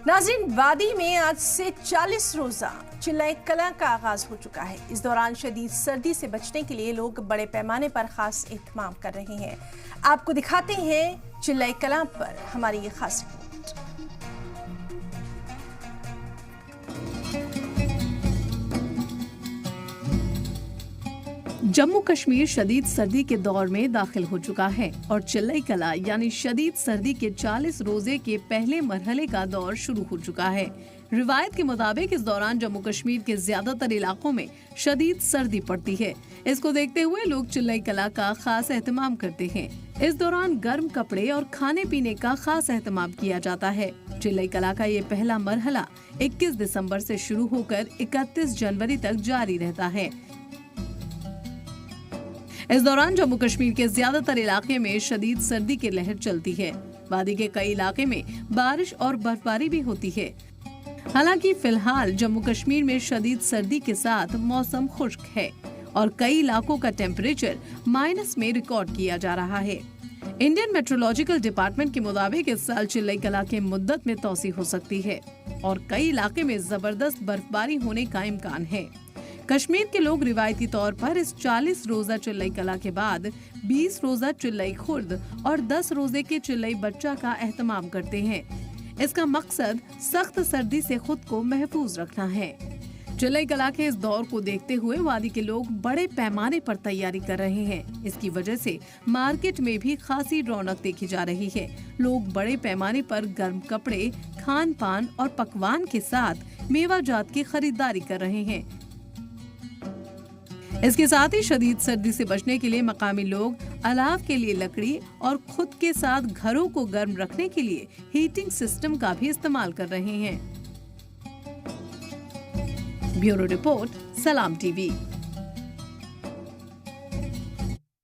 नाज़रीन, वादी में आज से 40 रोजा चिल्लाए कला का आगाज हो चुका है। इस दौरान शदीद सर्दी से बचने के लिए लोग बड़े पैमाने पर खास एहतमाम कर रहे हैं। आपको दिखाते हैं चिल्लाए कला पर हमारी ये खास रिपोर्ट। जम्मू कश्मीर शदीद सर्दी के दौर में दाखिल हो चुका है और चिल्लाई कला यानी शदीद सर्दी के 40 रोजे के पहले मरहले का दौर शुरू हो चुका है। रिवायत के मुताबिक इस दौरान जम्मू कश्मीर के ज्यादातर इलाकों में शदीद सर्दी पड़ती है। इसको देखते हुए लोग चिल्लाई कला का खास एहतमाम करते हैं। इस दौरान गर्म कपड़े और खाने पीने का खास एहतमाम किया जाता है। चिल्लाई कला का ये पहला मरहला 21 दिसंबर से शुरू होकर 31 जनवरी तक जारी रहता है। इस दौरान जम्मू कश्मीर के ज्यादातर इलाके में शदीद सर्दी की लहर चलती है। वादी के कई इलाके में बारिश और बर्फबारी भी होती है। हालांकि फिलहाल जम्मू कश्मीर में शदीद सर्दी के साथ मौसम खुश्क है और कई इलाकों का टेम्परेचर माइनस में रिकॉर्ड किया जा रहा है। इंडियन मेट्रोलॉजिकल डिपार्टमेंट के मुताबिक इस साल चिल्लाई कला के मुद्दत में तोसी हो सकती है और कई इलाके में जबरदस्त बर्फबारी होने का इम्कान है। कश्मीर के लोग रिवायती तौर पर इस 40 रोजा चिल्लाई कला के बाद 20 रोजा चिल्लाई खुर्द और 10 रोजे के चिल्लाई बच्चा का एहतमाम करते हैं। इसका मकसद सख्त सर्दी से खुद को महफूज रखना है। चिल्लाई कला के इस दौर को देखते हुए वादी के लोग बड़े पैमाने पर तैयारी कर रहे हैं। इसकी वजह से मार्केट में भी खासी रौनक देखी जा रही है। लोग बड़े पैमाने पर गर्म कपड़े, खान पान और पकवान के साथ मेवा जात की खरीदारी कर रहे हैं। इसके साथ ही शदीद सर्दी से बचने के लिए मकामी लोग अलाव के लिए लकड़ी और खुद के साथ घरों को गर्म रखने के लिए हीटिंग सिस्टम का भी इस्तेमाल कर रहे हैं। ब्यूरो रिपोर्ट, सलाम टीवी।